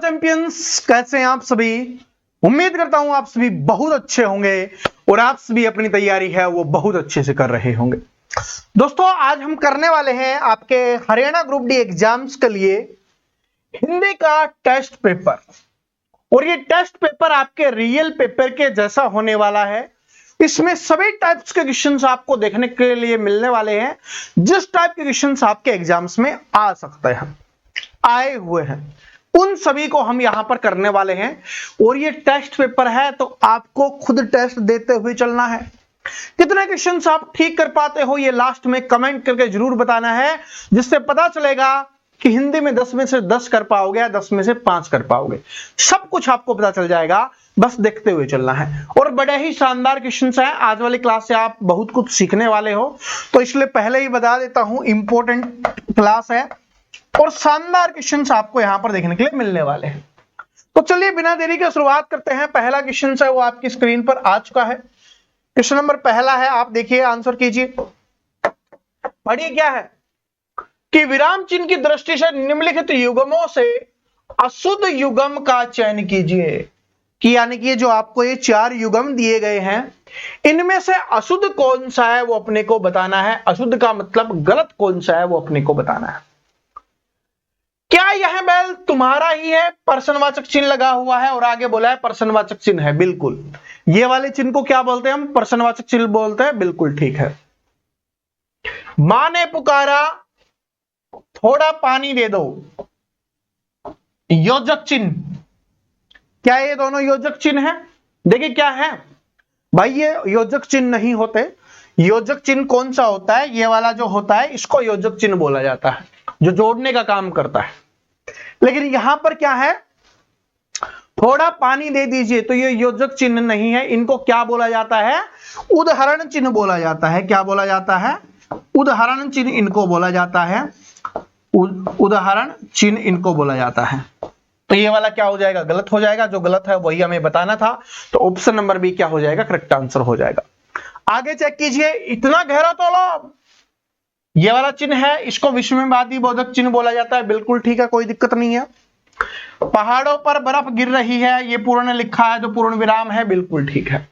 Champions, कैसे हैं आप सभी। उम्मीद करता हूं आप सभी बहुत अच्छे होंगे और आप सभी अपनी तैयारी है वो बहुत अच्छे से कर रहे होंगे। दोस्तों आज हम करने वाले हैं आपके हरियाणा ग्रुप डी एग्जाम्स के लिए हिंदी का टेस्ट पेपर, और ये टेस्ट पेपर आपके रियल पेपर के जैसा होने वाला है। इसमें सभी टाइप्स के क्वेश्चंस आपको देखने के लिए मिलने वाले हैं, जिस टाइप के क्वेश्चंस आपके एग्जाम्स में आ सकते हैं, आए हुए हैं, उन सभी को हम यहां पर करने वाले हैं। और ये टेस्ट पेपर है तो आपको खुद टेस्ट देते हुए चलना है। कितने क्वेश्चंस आप ठीक कर पाते हो ये लास्ट में कमेंट करके जरूर बताना है, जिससे पता चलेगा कि हिंदी में 10 में से 10 कर पाओगे या 10 में से 5 कर पाओगे। सब कुछ आपको पता चल जाएगा, बस देखते हुए चलना है। और बड़े ही शानदार क्वेश्चंस हैं। आज वाली क्लास से आप बहुत कुछ सीखने वाले हो, तो इसलिए पहले ही बता देता हूं इंपॉर्टेंट क्लास है और शानदार क्वेश्चंस आपको यहां पर देखने के लिए मिलने वाले हैं। तो चलिए बिना देरी के शुरुआत करते हैं। पहला क्वेश्चन है वो आपकी स्क्रीन पर आ चुका है। क्वेश्चन नंबर पहला है, आप देखिए, आंसर कीजिए। पढ़िए क्या है कि विराम चिन्ह की दृष्टि से निम्नलिखित युग्मों से अशुद्ध युग्म का चयन कीजिए। कि यानी कि जो आपको ये 4 युग्म दिए गए हैं, इनमें से अशुद्ध कौन सा है वो अपने को बताना है। अशुद्ध का मतलब गलत कौन सा है वो अपने को बताना है। क्या यह बैल तुम्हारा ही है? प्रश्नवाचक चिन्ह लगा हुआ है और आगे बोला है प्रश्नवाचक चिन्ह है। बिल्कुल, ये वाले चिन्ह को क्या बोलते हैं हम? प्रश्नवाचक चिन्ह बोलते हैं। बिल्कुल ठीक है। मां ने पुकारा, थोड़ा पानी दे दो, योजक चिन्ह। क्या ये दोनों योजक चिन्ह है? देखिए क्या है भाई, ये योजक चिन्ह नहीं होते। योजक चिन्ह कौन सा होता है? ये वाला जो होता है इसको योजक चिन्ह बोला जाता है, जो जोड़ने का काम करता है। लेकिन यहां पर क्या है, थोड़ा पानी दे दीजिए, तो ये योजक चिन्ह नहीं है। इनको क्या बोला जाता है? उदाहरण चिन्ह बोला जाता है। क्या बोला जाता है? उदाहरण चिन्ह इनको बोला जाता है। उदाहरण चिन्ह इनको बोला जाता है। तो ये वाला क्या हो जाएगा? गलत हो जाएगा। जो गलत है वही हमें बताना था, तो ऑप्शन नंबर बी क्या हो जाएगा? करेक्ट आंसर हो जाएगा। आगे चेक कीजिए। इतना गहरा तौला, ये वाला चिन्ह है, इसको विस्मयवादी बोधक चिन्ह बोला जाता है। बिल्कुल ठीक है, कोई दिक्कत नहीं है। पहाड़ों पर बर्फ गिर रही है, ये पूर्ण लिखा है, जो पूर्ण विराम है। बिल्कुल ठीक है।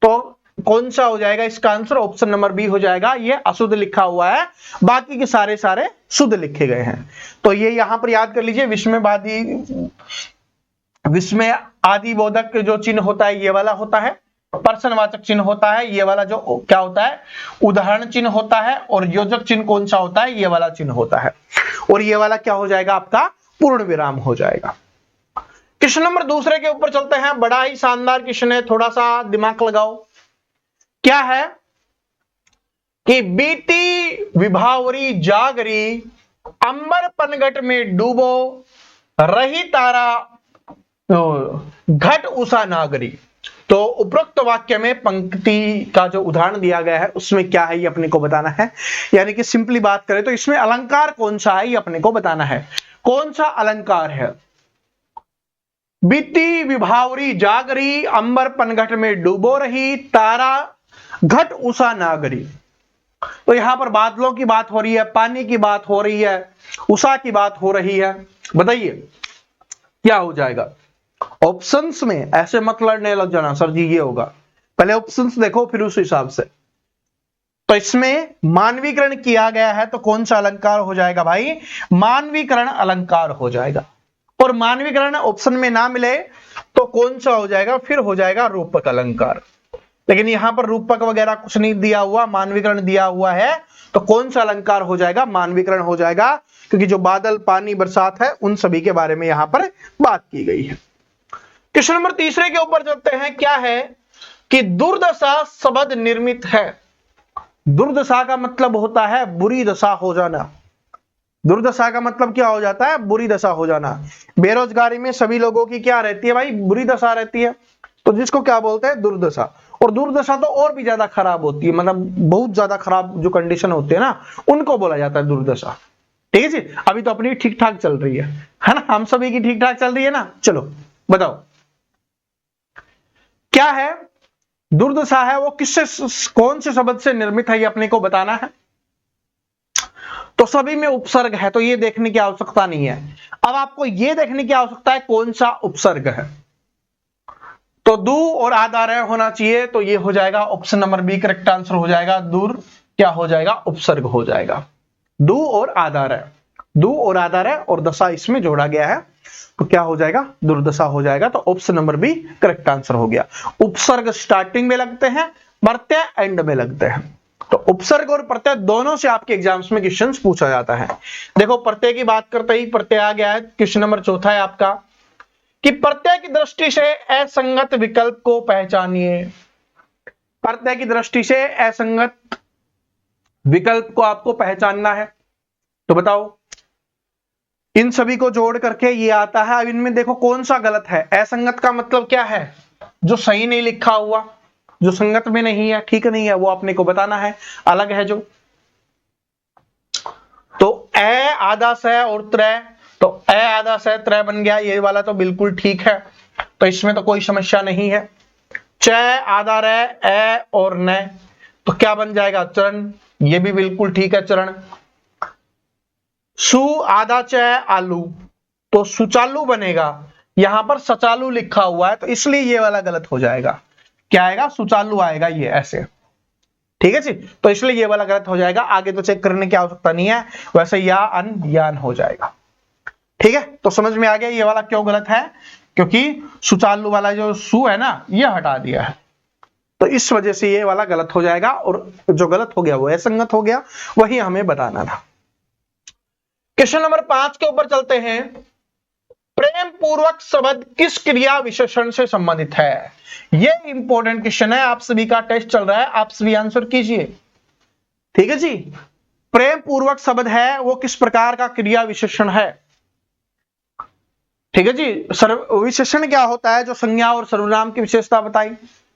तो कौन सा हो जाएगा इसका आंसर? ऑप्शन नंबर बी हो जाएगा। ये अशुद्ध लिखा हुआ है, बाकी के सारे सारे शुद्ध लिखे गए हैं। तो ये यहां पर याद कर लीजिए, विस्मय आदि बोधक जो चिन्ह होता है ये वाला होता है। प्रश्नवाचक चिन्ह होता है ये वाला, जो क्या होता है? उदाहरण चिन्ह होता है। और योजक चिन्ह कौन सा होता है? ये वाला चिन्ह होता है। और ये वाला क्या हो जाएगा? आपका पूर्ण विराम हो जाएगा। क्वेश्चन नंबर दूसरे के ऊपर चलते हैं। बड़ा ही शानदार क्वेश्चन है, थोड़ा सा दिमाग लगाओ। क्या है कि बीती विभावरी जागरी, अंबर पनघट में डूबो, रही तारा घट उषा नागरी। तो उपरोक्त वाक्य में पंक्ति का जो उदाहरण दिया गया है उसमें क्या है ये अपने को बताना है। यानी कि सिंपली बात करें तो इसमें अलंकार कौन सा है ये अपने को बताना है। कौन सा अलंकार है? बीती विभावरी जागरी, अंबर पनघट में डूबो रही, तारा घट उषा नागरी। तो यहां पर बादलों की बात हो रही है, पानी की बात हो रही है, उषा की बात हो रही है। बताइए क्या हो जाएगा? ऑप्शंस में ऐसे मत लड़ने लग जाना सर जी ये होगा। पहले ऑप्शंस देखो फिर उस हिसाब से। तो इसमें मानवीकरण किया गया है, तो कौन सा अलंकार हो जाएगा भाई? मानवीकरण अलंकार हो जाएगा। और मानवीकरण ऑप्शन में ना मिले तो कौन सा हो जाएगा? फिर हो जाएगा रूपक अलंकार। लेकिन यहां पर रूपक वगैरह कुछ नहीं दिया हुआ, मानवीकरण दिया हुआ है, तो कौन सा अलंकार हो जाएगा? मानवीकरण हो जाएगा, क्योंकि जो बादल, पानी, बरसात है उन सभी के बारे में यहां पर बात की गई है। क्वेश्चन नंबर तीसरे के ऊपर चलते हैं। क्या है कि दुर्दशा शब्द निर्मित है। दुर्दशा का मतलब होता है बुरी दशा हो जाना। दुर्दशा का मतलब क्या हो जाता है? बुरी दशा हो जाना। बेरोजगारी में सभी लोगों की क्या रहती है भाई? बुरी दशा रहती है, तो जिसको क्या बोलते हैं? दुर्दशा। और दुर्दशा तो और भी ज्यादा खराब होती है, मतलब बहुत ज्यादा खराब जो कंडीशन होती है ना, उनको बोला जाता है दुर्दशा। ठीक है जी। अभी तो अपनी ठीक ठाक चल रही है ना, हम सभी की ठीक ठाक चल रही है ना। चलो बताओ क्या है? दुर्दशा है वो किससे, कौन से शब्द से निर्मित है ये अपने को बताना है। तो सभी में उपसर्ग है, तो ये देखने की आवश्यकता नहीं है। अब आपको यह देखने की आवश्यकता है कौन सा उपसर्ग है। तो दू और आधार होना चाहिए, तो ये हो जाएगा option number B correct answer हो जाएगा। दूर क्या हो जाएगा, उपसर्ग हो जाएगा। दू और आधार है, दू और आधार है और दशा इसमें जोड़ा गया है, तो क्या हो जाएगा, दुर्दशा हो जाएगा। तो option number B correct answer हो गया। उपसर्ग स्टार्टिंग में लगते हैं, प्रत्यय एंड में लगते हैं। तो उपसर्ग और प्रत्यय दोनों से आपके एग्जाम्स में क्वेश्चंस पूछा जाता है। देखो प्रत्यय की बात करते ही प्रत्यय आ गया है। क्वेश्चन नंबर चौथा है आपका कि प्रत्यय की दृष्टि से असंगत विकल्प को पहचानिए। प्रत्यय की दृष्टि से असंगत विकल्प को आपको पहचानना है। तो बताओ, इन सभी को जोड़ करके ये आता है। अब इनमें देखो कौन सा गलत है। असंगत का मतलब क्या है, जो सही नहीं लिखा हुआ, जो संगत में नहीं है, ठीक नहीं है, वो अपने को बताना है, अलग है जो। तो ए आधा स और त्रय, तो ए आधा स त्रय बन गया, ये वाला तो बिल्कुल ठीक है, तो इसमें तो कोई समस्या नहीं है। च आधा रे ए और न, तो क्या बन जाएगा, चरण, ये भी बिल्कुल ठीक है, चरण। सु आधा च आलू, तो सुचालू बनेगा, यहां पर सचालू लिखा हुआ है, तो इसलिए ये वाला गलत हो जाएगा। क्या आएगा, सुचालू आएगा, ये ऐसे, ठीक है जी। तो इसलिए ये वाला गलत हो जाएगा। आगे तो चेक करने की आवश्यकता नहीं है, वैसे या अन यान हो जाएगा, ठीक है। तो समझ में आ गया ये वाला क्यों गलत है, क्योंकि सुचालू वाला जो सु है ना, ये हटा दिया है, तो इस वजह से ये वाला गलत हो जाएगा। और जो गलत हो गया वो असंगत हो गया, वही हमें बताना था। क्वेश्चन नंबर 5 के ऊपर चलते हैं। प्रेम पूर्वक शब्द किस क्रिया विशेषण से संबंधित है। ये इंपॉर्टेंट क्वेश्चन है, आप सभी का टेस्ट चल रहा है, आप सभी आंसर कीजिए, ठीक है जी। प्रेम पूर्वक शब्द है वो किस प्रकार का क्रिया विशेषण है, ठीक है जी। विशेषण क्या होता है, जो संज्ञा और सर्वनाम की विशेषता बताई।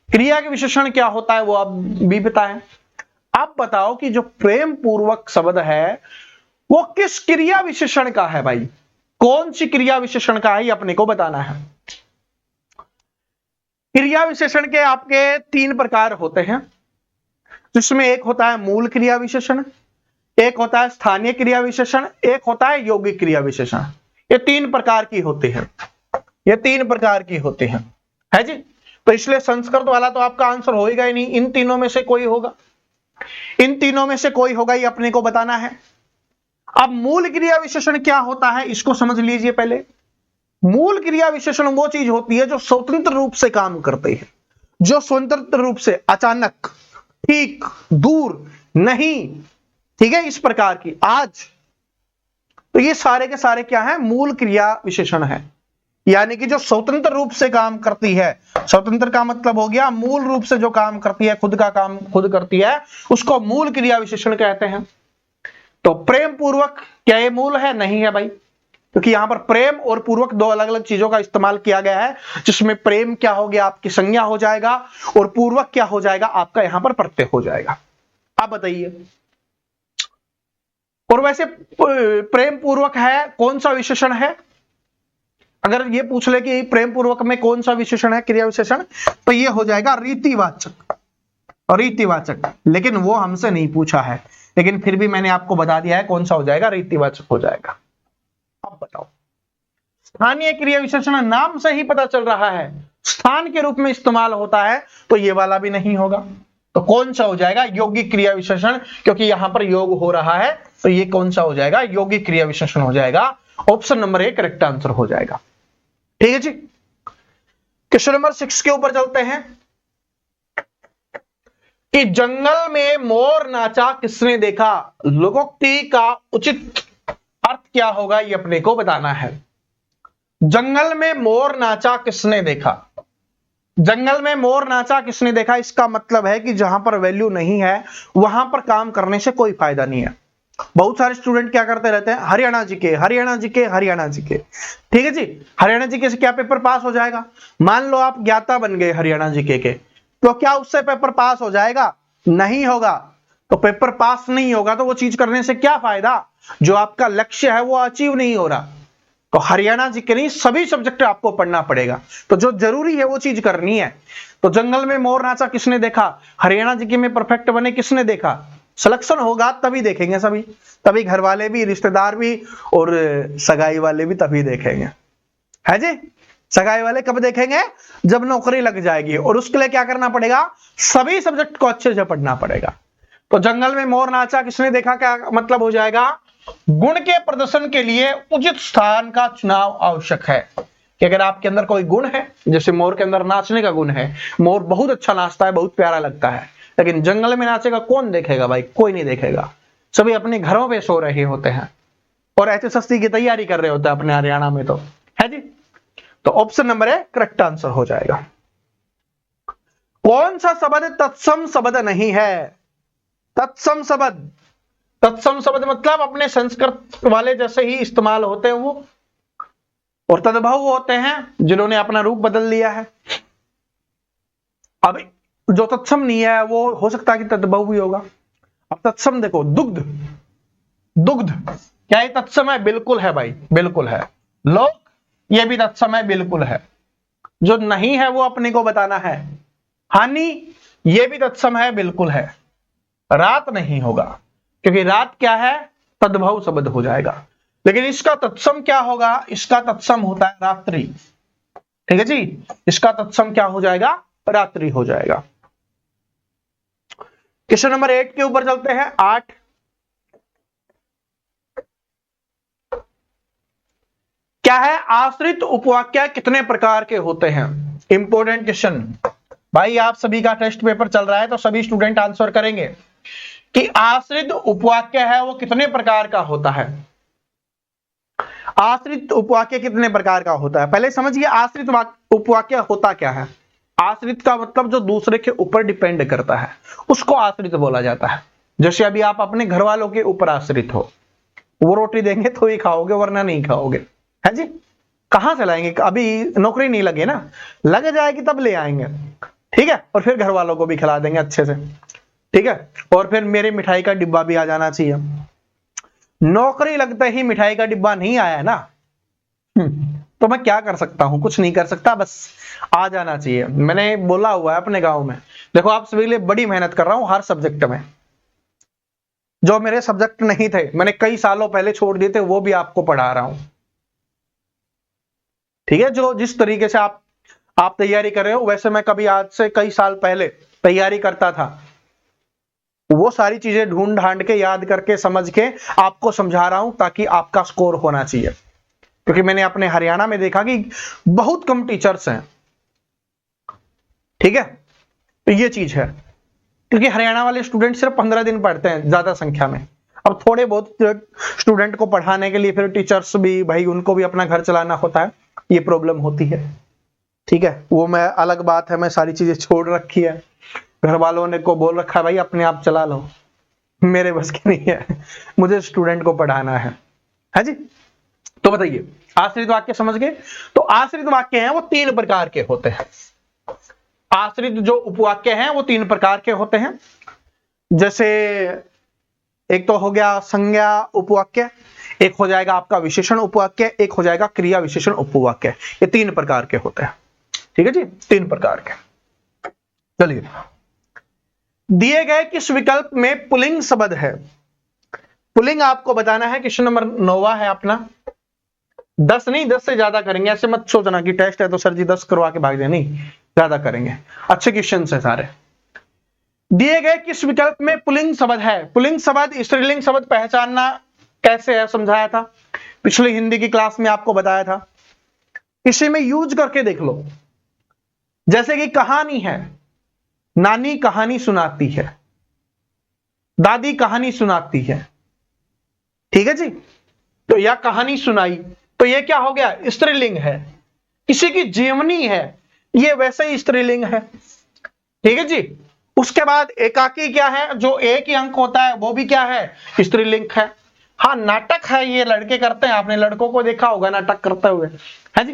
क्रिया के विशेषण क्या होता है वो आप भी बताएं। आप बताओ कि जो प्रेम पूर्वक शब्द है वो किस क्रिया विशेषण का है भाई, कौन सी क्रिया विशेषण का है, ये अपने को बताना है। क्रिया विशेषण के आपके 3 प्रकार होते हैं, जिसमें एक होता है मूल क्रिया विशेषण, एक होता है स्थानीय क्रिया विशेषण, एक होता है यौगिक क्रिया विशेषण। ये 3 प्रकार की होती है, ये 3 प्रकार की होती हैं, है जी। तो इसलिए संस्कृत वाला तो आपका आंसर होगा ही नहीं, इन तीनों में से कोई होगा, इन तीनों में से कोई होगा, ये अपने को बताना है। अब मूल क्रिया विशेषण क्या होता है, इसको समझ लीजिए पहले। मूल क्रिया विशेषण वो चीज होती है जो स्वतंत्र रूप से काम करती है, जो स्वतंत्र रूप से, अचानक, ठीक, दूर, नहीं, ठीक है, इस प्रकार की, आज, तो ये सारे के सारे क्या है, मूल क्रिया विशेषण है। यानी कि जो स्वतंत्र रूप से काम करती है, स्वतंत्र का मतलब हो गया मूल रूप से जो काम करती है, खुद का काम खुद करती है, उसको मूल क्रिया विशेषण कहते हैं। तो प्रेम पूर्वक क्या ये मूल है, नहीं है भाई, क्योंकि यहां पर प्रेम और पूर्वक 2 अलग अलग चीजों का इस्तेमाल किया गया है, जिसमें प्रेम क्या हो गया, आपकी संज्ञा हो जाएगा, और पूर्वक क्या हो जाएगा, आपका यहां पर प्रत्यय हो जाएगा। आप बताइए। और वैसे प्रेम पूर्वक है कौन सा विशेषण है, अगर ये पूछ ले कि प्रेम पूर्वक में कौन सा विशेषण है, क्रिया विशेषण, तो ये हो जाएगा रीतिवाचक, रीतिवाचक। लेकिन वो हमसे नहीं पूछा है, लेकिन फिर भी मैंने आपको बता दिया है कौन सा हो जाएगा, रीतिवाचक हो जाएगा। अब बताओ, स्थानीय क्रिया विशेषण, नाम से ही पता चल रहा है स्थान के रूप में इस्तेमाल होता है, तो ये वाला भी नहीं होगा। तो कौन सा हो जाएगा, यौगिक क्रिया विशेषण, क्योंकि यहां पर योग हो रहा है, तो ये कौन सा हो जाएगा, यौगिक क्रिया विशेषण हो जाएगा। Option number A correct answer हो जाएगा, ठीक है जी। क्वेश्चन नंबर 6 के ऊपर चलते हैं कि जंगल में मोर नाचा किसने देखा। लोकोक्ति का उचित अर्थ क्या होगा, ये अपने को बताना है। जंगल में मोर नाचा किसने देखा, जंगल में मोर नाचा किसने देखा, इसका मतलब है कि जहां पर वैल्यू नहीं है वहां पर काम करने से कोई फायदा नहीं है। बहुत सारे स्टूडेंट क्या करते रहते हैं, हरियाणा जी के, हरियाणा जी के, हरियाणा जी के, ठीक है जी। हरियाणा जी के से क्या पेपर पास हो जाएगा, मान लो आप ज्ञाता बन गए हरियाणा जी के, तो क्या उससे पेपर पास हो जाएगा, नहीं होगा। तो पेपर पास नहीं होगा तो वो चीज करने से क्या फायदा, जो आपका लक्ष्य है वो अचीव नहीं हो रहा। तो हरियाणा जी के नहीं, सभी सब्जेक्ट आपको पढ़ना पड़ेगा, तो जो जरूरी है वो चीज करनी है। तो जंगल में मोर नाचा किसने देखा, हरियाणा जी के में परफेक्ट बने किसने देखा, सिलेक्शन होगा तभी देखेंगे सभी, तभी घर वाले भी, रिश्तेदार भी और सगाई वाले भी तभी देखेंगे, है जी। सगाई वाले कब देखेंगे? जब नौकरी लग जाएगी, और उसके लिए क्या करना पड़ेगा? सभी सब्जेक्ट को अच्छे से पढ़ना पड़ेगा। तो जंगल में मोर नाचा किसने देखा, क्या मतलब हो जाएगा? गुण के प्रदर्शन के लिए उचित स्थान का चुनाव आवश्यक है। कि अगर आपके अंदर कोई गुण है, जैसे मोर के अंदर नाचने का गुण है, मोर बहुत अच्छा नाचता है, बहुत प्यारा लगता है, लेकिन जंगल में नाचेगा कौन देखेगा भाई? कोई नहीं देखेगा। सभी अपने घरों पे सो रहे होते हैं और HSSC की तैयारी कर रहे होते हैं अपने हरियाणा में, तो है जी। तो option number A correct answer हो जाएगा। कौन सा शब्द तत्सम शब्द नहीं है? तत्सम शब्द, तत्सम शब्द मतलब अपने संस्कृत वाले जैसे ही इस्तेमाल होते हैं वो, और तद्भव होते हैं जिन्होंने अपना रूप बदल लिया है। अब जो तत्सम नहीं है वो हो सकता है कि तद्भव भी होगा। अब तत्सम देखो, दुग्ध, दुग्ध क्या ये तत्सम है? बिल्कुल है भाई, बिल्कुल है। लोक, ये भी तत्सम है, बिल्कुल है। जो नहीं है वो अपने को बताना है। हानि, ये भी तत्सम है, बिल्कुल है। रात नहीं होगा, क्योंकि रात क्या है? तद्भव शब्द हो जाएगा। लेकिन इसका तत्सम क्या होगा? इसका तत्सम होता है रात्रि, ठीक है जी। इसका तत्सम क्या हो जाएगा? रात्रि हो जाएगा। क्वेश्चन नंबर 8 के ऊपर चलते हैं। 8, क्या है? आश्रित उपवाक्य कितने प्रकार के होते हैं? इंपॉर्टेंट क्वेश्चन भाई, आप सभी का टेस्ट पेपर चल रहा है तो सभी स्टूडेंट आंसर करेंगे कि आश्रित उपवाक्य है वो कितने प्रकार का होता है। आश्रित उपवाक्य कितने प्रकार का होता है? पहले समझिए आश्रित उपवाक्य होता क्या है। आश्रित का मतलब जो दूसरे के ऊपर डिपेंड करता है, उसको आश्रित बोला जाता है। जैसे अभी आप अपने घर वालों के ऊपर आश्रित हो, वो रोटी देंगे तो ही खाओगे वरना नहीं खाओगे, है जी। कहां से लाएंगे? अभी नौकरी नहीं लगे ना, लग जाएगी तब ले आएंगे, ठीक है। और फिर घर वालों को भी खिला देंगे अच्छे से, ठीक है। और फिर मेरे मिठाई का डिब्बा भी आ जाना चाहिए। नौकरी लगते ही मिठाई का डिब्बा नहीं आया ना, तो मैं क्या कर सकता हूं? कुछ नहीं कर सकता, बस आ जाना चाहिए। मैंने बोला हुआ है अपने गांव में, देखो आप सभी के लिए बड़ी मेहनत कर रहा हूं हर सब्जेक्ट में। जो मेरे सब्जेक्ट नहीं थे, मैंने कई सालों पहले छोड़ दिए थे, वो भी आपको पढ़ा रहा हूं, ठीक है। जो जिस तरीके से आप तैयारी कर रहे हो, वैसे मैं कभी आज से कई साल पहले तैयारी करता था। वो सारी चीजें ढूंढ ढांड के, याद करके, समझ के आपको समझा रहा हूं, ताकि आपका स्कोर होना चाहिए। क्योंकि मैंने अपने हरियाणा में देखा कि बहुत कम टीचर्स हैं, ठीक है। तो ये चीज है, क्योंकि हरियाणा वाले स्टूडेंट सिर्फ 15 दिन पढ़ते हैं ज्यादा संख्या में। अब थोड़े बहुत स्टूडेंट को पढ़ाने के लिए फिर टीचर्स भी भाई, उनको भी अपना घर चलाना होता है, ये प्रॉब्लम होती है, ठीक है। वो मैं अलग बात है, मैं सारी चीजें छोड़ रखी है। घर वालों ने को बोल रखा है भाई अपने आप चला लो, मेरे बस की नहीं है, मुझे स्टूडेंट को पढ़ाना है जी। तो बताइए, आश्रित वाक्य समझ गए? तो आश्रित वाक्य हैं वो 3 प्रकार के होते हैं। आश्रित जो उपवाक्य हैं वो 3 प्रकार के होते हैं। जैसे एक तो हो गया संज्ञा उपवाक्य, एक हो जाएगा आपका विशेषण उपवाक्य, एक हो जाएगा क्रिया विशेषण उपवाक्य। ये 3 प्रकार के होते हैं, ठीक है जी, 3 प्रकार के। चलिए, दिए गए किस विकल्प में पुल्लिंग शब्द है? पुल्लिंग आपको बताना है। क्वेश्चन नंबर 9 है अपना। 10 नहीं, 10 से ज्यादा करेंगे, ऐसे मत सोचना कि टेस्ट है तो सर जी 10 करवा के भाग जाए, नहीं, ज्यादा करेंगे, अच्छे क्वेश्चन है सारे। दिए गए किस विकल्प में पुल्लिंग शब्द है? पुल्लिंग शब्द, स्त्रीलिंग शब्द पहचानना कैसे है समझाया था, पिछली हिंदी की क्लास में आपको बताया था। इसी में यूज करके देख लो। जैसे कि कहानी है, नानी कहानी सुनाती है, दादी कहानी सुनाती है, ठीक है जी। तो यह कहानी सुनाई, तो ये क्या हो गया? स्त्रीलिंग है। किसी की जीवनी है, ये वैसे ही स्त्रीलिंग है, ठीक है जी। उसके बाद एकाकी क्या है? जो एक ही अंक होता है वो भी क्या है? स्त्रीलिंग है। हाँ, नाटक है, ये लड़के करते हैं, आपने लड़कों को देखा होगा नाटक करते हुए, है जी।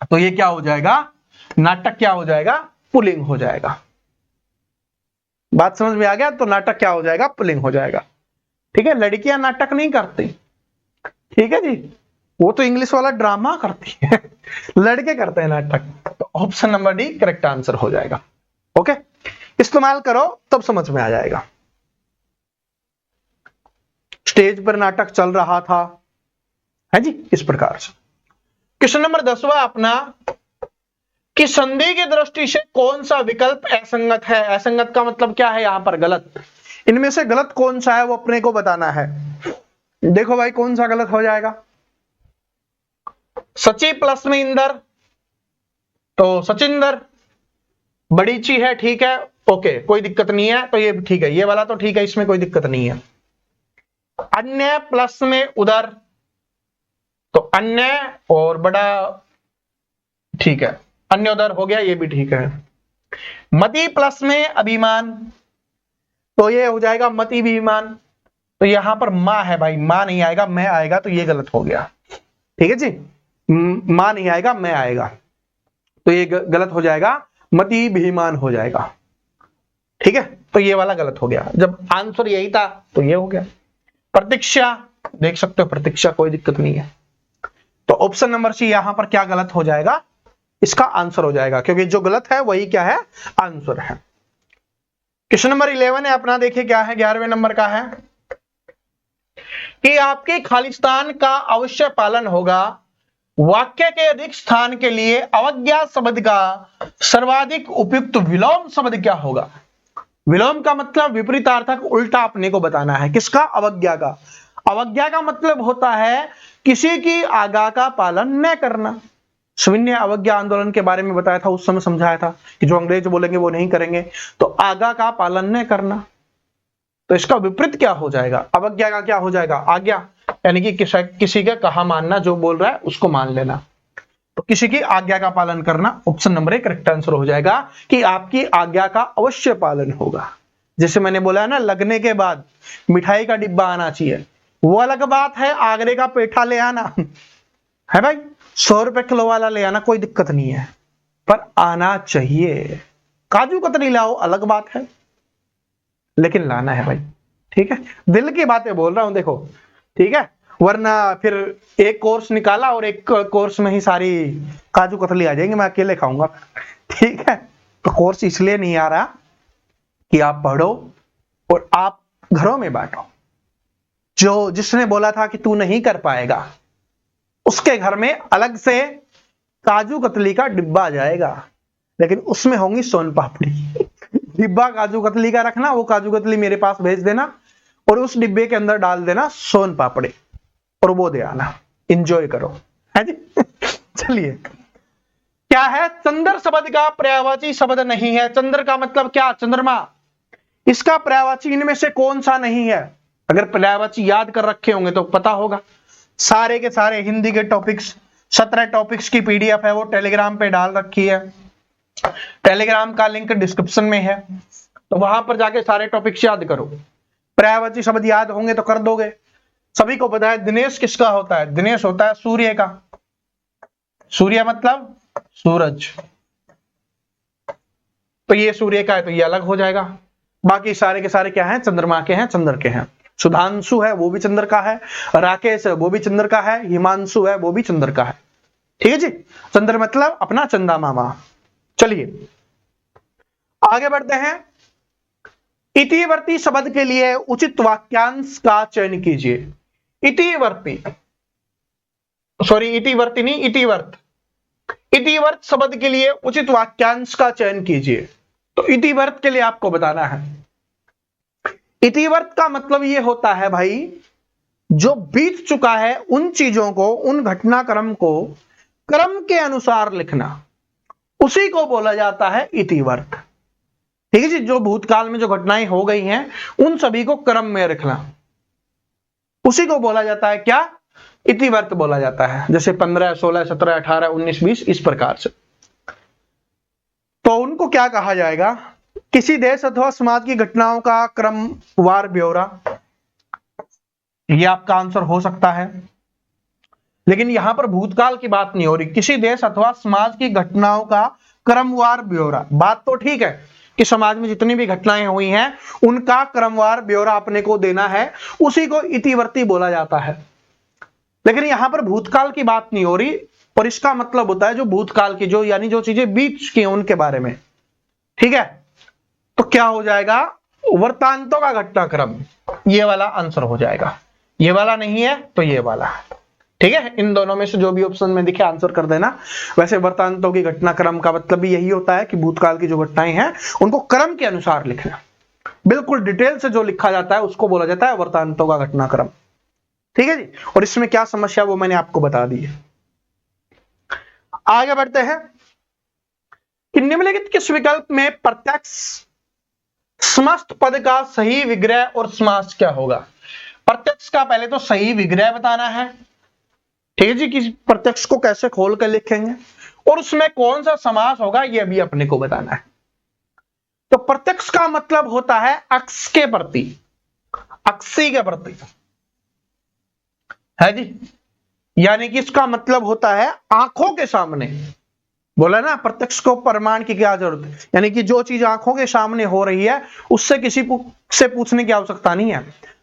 तो ये क्या हो जाएगा? नाटक क्या हो जाएगा? पुल्लिंग हो जाएगा। बात समझ में आ गया? तो नाटक क्या हो जाएगा? पुल्लिंग हो जाएगा, ठीक है। लड़कियां नाटक नहीं करती, ठीक है जी, वो तो इंग्लिश वाला ड्रामा करती है, लड़के करते हैं नाटक। तो option number D correct answer हो जाएगा। ओके, इस्तेमाल करो तब समझ में आ जाएगा। स्टेज पर नाटक चल रहा था, है जी, इस प्रकार से। क्वेश्चन नंबर 10वां अपना, कि संधि की दृष्टि से कौन सा विकल्प असंगत है। असंगत का मतलब क्या है यहां पर? गलत। इनमें से गलत कौन सा है वो अपने को बताना है। देखो भाई कौन सा गलत हो जाएगा। सची प्लस में इंदर, तो सचिंदर। बड़ी ची है, ठीक है, ओके, कोई दिक्कत नहीं है, तो ये ठीक है, ये वाला तो ठीक है, इसमें कोई दिक्कत नहीं है। अन्य प्लस में उदर, तो अन्य और बड़ा, ठीक है, अन्य उदर हो गया, ये भी ठीक है। मति प्लस में अभिमान, तो ये हो जाएगा मति अभिमान। तो यहां पर मां है भाई, मां नहीं आएगा, मैं आएगा, तो ये गलत हो गया। ठीक है जी, मां नहीं आएगा, मैं आएगा, तो ये गलत हो जाएगा, मति अभिमान हो जाएगा। ठीक है, तो ये वाला गलत हो गया। जब आंसर यही था तो ये हो गया। प्रतीक्षा, देख सकते हो, प्रतीक्षा, कोई दिक्कत नहीं है। तो ऑप्शन नंबर सी यहां पर क्या गलत हो जाएगा? इसका आंसर हो जाएगा, क्योंकि जो गलत है वही क्या है? आंसर है। क्वेश्चन नंबर 11 है अपना, देखिए क्या है, 11वें नंबर का है, कि आपके खालिस्तान का अवश्य पालन होगा। वाक्य के अधिक स्थान के लिए अवज्ञा शब्द का सर्वाधिक उपयुक्त विलोम शब्द क्या होगा? विलोम का मतलब विपरीतार्थक, उल्टा अपने को बताना है। किसका? अवज्ञा का। अवज्ञा का मतलब होता है किसी की आज्ञा का पालन न करना। सविनय अवज्ञा आंदोलन के बारे में बताया था, उस समय समझाया था कि जो अंग्रेज बोलेंगे वो नहीं करेंगे, तो आज्ञा का पालन न करना। तो इसका विपरीत क्या हो जाएगा? अवज्ञा का क्या हो जाएगा? आज्ञा, यानी कि किसी का कहा मानना, जो बोल रहा है उसको मान लेना। तो किसी की आज्ञा का पालन करना, ऑप्शन नंबर 1 करेक्ट आंसर हो जाएगा, कि आपकी आज्ञा का अवश्य पालन होगा। जैसे मैंने बोला है ना, लगने के बाद मिठाई का डिब्बा आना चाहिए, वो अलग बात है, आगरे का पेठा ले आना है भाई, 100 रुपए किलो वाला ले आना, कोई दिक्कत नहीं है, पर आना चाहिए। काजू कतरी लाओ, अलग बात है, लेकिन लाना है भाई। ठीक है, दिल की बातें बोल रहा हूं, देखो, ठीक है, वरना फिर एक कोर्स निकाला और एक कोर्स में ही सारी काजू कतली आ जाएंगे, मैं अकेले खाऊंगा। ठीक है, तो कोर्स इसलिए नहीं आ रहा कि आप पढ़ो और आप घरों में बांटो। जो जिसने बोला था कि तू नहीं कर पाएगा, उसके घर में अलग से काजू कतली का डिब्बा आ जाएगा, लेकिन उसमें होंगी सोन पापड़ी। डिब्बा काजू कतली का रखना, वो काजू कतली मेरे पास भेज देना, और उस डिब्बे के अंदर डाल देना सोन पापड़ी, और वो दे आना, एंजॉय करो, है जी। चलिए, क्या है? चंद्र शब्द का पर्यायवाची शब्द नहीं है। चंद्र का मतलब क्या? चंद्रमा। इसका पर्यायवाची इनमें से कौन सा नहीं है? अगर पर्यायवाची याद कर रखे होंगे तो पता होगा। सारे के सारे हिंदी के टॉपिक्स, 17 टॉपिक्स की पीडीएफ है, वो टेलीग्राम पे डाल रखी है। टेलीग्राम का लिंक डिस्क्रिप्शन में है, तो वहां पर जाके सारे टॉपिक्स याद करो। पर्यायवाची शब्द याद होंगे तो कर दोगे। सभी को पता है दिनेश किसका होता है? दिनेश होता है सूर्य का। सूर्य मतलब सूरज, तो ये सूर्य का है, तो ये अलग हो जाएगा। बाकी सारे के सारे क्या हैं? चंद्रमा के हैं, चंद्र के हैं। सुधांशु है, वो भी चंद्र का है। राकेश है, वो भी चंद्र का है। हिमांशु है, वो भी चंद्र का है। ठीक है जी, चंद्र मतलब अपना चंदा मामा। चलिए आगे बढ़ते हैं। इतिवर्ती शब्द के लिए उचित वाक्यांश का चयन कीजिए। इतिवर्ती, सॉरी इतिवर्ती नहीं, इतिवर्त। इतिवर्त शब्द के लिए उचित वाक्यांश का चयन कीजिए। तो इतिवर्त के लिए आपको बताना है। इतिवर्त का मतलब यह होता है भाई, जो बीत चुका है उन चीजों को, उन घटनाक्रम को क्रम के अनुसार लिखना, उसी को बोला जाता है इतिवर्त। ठीक है जी, जो भूतकाल में जो घटनाएं हो गई हैं उन सभी को क्रम में रखना, उसी को बोला जाता है क्या? इतिवर्त बोला जाता है। जैसे 15, 16, 17, 18, 19, 20, इस प्रकार से। तो उनको क्या कहा जाएगा? किसी देश अथवा समाज की घटनाओं का क्रमवार ब्यौरा, यह आपका आंसर हो सकता है। लेकिन यहां पर भूतकाल की बात नहीं हो रही, किसी देश अथवा समाज की घटनाओं का क्रमवार ब्यौरा। बात तो ठीक है कि समाज में जितनी भी घटनाएं हुई हैं उनका क्रमवार ब्यौरा अपने को देना है, उसी को इतिवर्ती बोला जाता है। लेकिन यहां पर भूतकाल की बात नहीं हो रही, और इसका मतलब होता है जो भूतकाल की, जो यानी जो चीजें बीत चुकी हैं उनके बारे में। ठीक है, तो क्या हो जाएगा? वर्तांतों का घटनाक्रम, ये वाला आंसर हो जाएगा। ये वाला नहीं है तो ये वाला है, ठीक है। इन दोनों में से जो भी ऑप्शन में दिखे आंसर कर देना। वैसे वृत्तांतों की घटनाक्रम का मतलब भी यही होता है कि भूतकाल की जो घटनाएं हैं उनको क्रम के अनुसार लिखना, बिल्कुल डिटेल से जो लिखा जाता है उसको बोला जाता है वृत्तांतों का घटनाक्रम, ठीक है जी। और इसमें क्या समस्या वो मैंने आपको बता दी है। आगे बढ़ते हैं कि निम्नलिखित किस विकल्प में प्रत्यक्ष समस्त पद का सही विग्रह और समास क्या होगा। प्रत्यक्ष का पहले तो सही विग्रह बताना है, ठीक है जी, कि प्रत्यक्ष को कैसे खोल कर लिखेंगे और उसमें कौन सा समास होगा यह भी अपने को बताना है। तो प्रत्यक्ष का मतलब होता है अक्ष के प्रति, अक्षी के प्रति है जी, यानी कि इसका मतलब होता है आंखों के सामने। बोला ना प्रत्यक्ष को प्रमाण की क्या जरूरत है, यानी कि जो चीज आंखों के सामने हो रही है उससे किसी से पूछने की आवश्यकता नहीं है।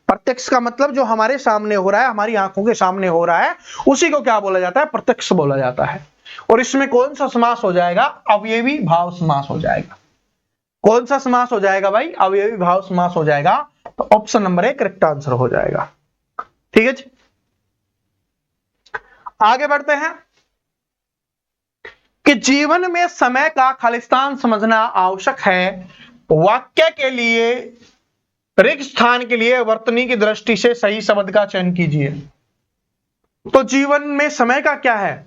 प्रत्यक्ष का मतलब जो हमारे सामने हो रहा है, हमारी आंखों के सामने हो रहा है, उसी को क्या बोला जाता है, प्रत्यक्ष बोला जाता है। और इसमें कौन सा समास हो जाएगा, अवयवी भाव समास हो जाएगा। कौन सा समास हो जाएगा भाई, अवयवी भाव समास हो जाएगा। तो ऑप्शन नंबर 1 करेक्ट आंसर हो जाएगा, ठीक है जी। आगे बढ़ते हैं कि जीवन में समय का खालिस्तान समझना आवश्यक है। वाक्य के लिए रिक्त स्थान के लिए वर्तनी की दृष्टि से सही शब्द का चयन कीजिए। तो जीवन में समय का क्या है,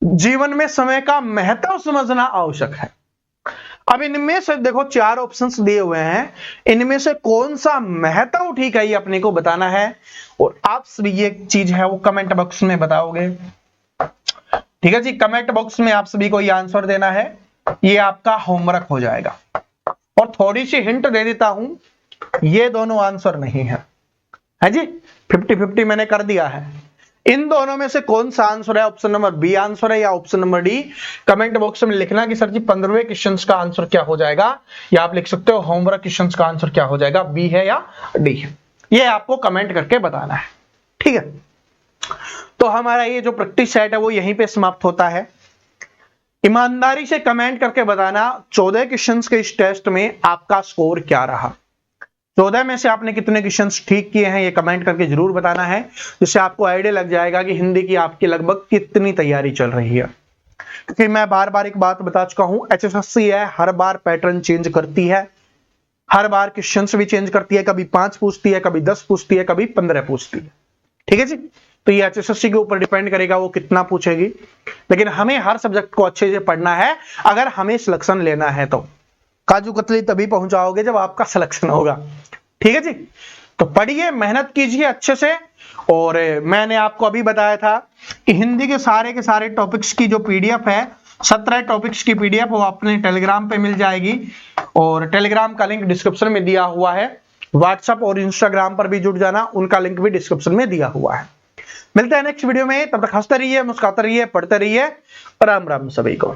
जीवन में समय का महत्व समझना आवश्यक है। अब इनमें से देखो 4 ऑप्शंस दिए हुए हैं, इनमें से कौन सा महत्व ठीक है ये अपने को बताना है। और आप सभी ये चीज है वो कमेंट बॉक्स में बताओगे, ठीक है जी। कमेंट बॉक्स में आप सभी को ये आंसर देना है, ये आपका होमवर्क हो जाएगा। और थोड़ी सी हिंट दे देता हूं, ये दोनों आंसर नहीं है जी, 50-50 मैंने कर दिया है। इन दोनों में से कौन सा आंसर है, ऑप्शन नंबर बी आंसर है या option number D. Comment box में लिखना कि सर जी 15वें क्वेश्चन का आंसर क्या हो जाएगा, या आप लिख सकते हो होमवर्क क्वेश्चन का आंसर क्या हो जाएगा, बी है या डी है। ये आपको कमेंट करके बताना है, ठीक है। तो हमारा ये जो प्रैक्टिस सेट है वो यहीं पे समाप्त होता है। ईमानदारी से कमेंट करके बताना 14 क्वेश्चंस के इस टेस्ट में आपका स्कोर क्या रहा। 14 में से आपने कितने क्वेश्चंस ठीक किए हैं ये कमेंट करके जरूर बताना है, जिससे आपको आइडिया लग जाएगा कि हिंदी की आपकी लगभग कितनी तैयारी चल रही है। क्योंकि मैं बार बार एक बात बता चुका हूं, HSSC है, हर बार पैटर्न चेंज करती है, हर बार क्वेश्चंस भी चेंज करती है। कभी 5 पूछती है, कभी 10 पूछती है, कभी 15 पूछती है, ठीक है जी। तो ये HSSC के ऊपर डिपेंड करेगा वो कितना पूछेगी, लेकिन हमें हर सब्जेक्ट को अच्छे से पढ़ना है अगर हमें सिलेक्शन लेना है। तो काजू कतली तभी पहुंचाओगे जब आपका सिलेक्शन होगा, ठीक है जी। तो पढ़िए, मेहनत कीजिए अच्छे से। और मैंने आपको अभी बताया था कि हिंदी के सारे टॉपिक्स की जो PDF है, 17 टॉपिक्स की PDF वो अपने टेलीग्राम पे मिल जाएगी। और टेलीग्राम का लिंक डिस्क्रिप्शन में दिया हुआ है। व्हाट्सएप और इंस्टाग्राम पर भी जुड़ जाना, उनका लिंक भी डिस्क्रिप्शन में दिया हुआ है। मिलते हैं नेक्स्ट वीडियो में, तब तक हंसते रहिए, मुस्कुराते रहिए, पढ़ते रहिए। राम राम सभी को।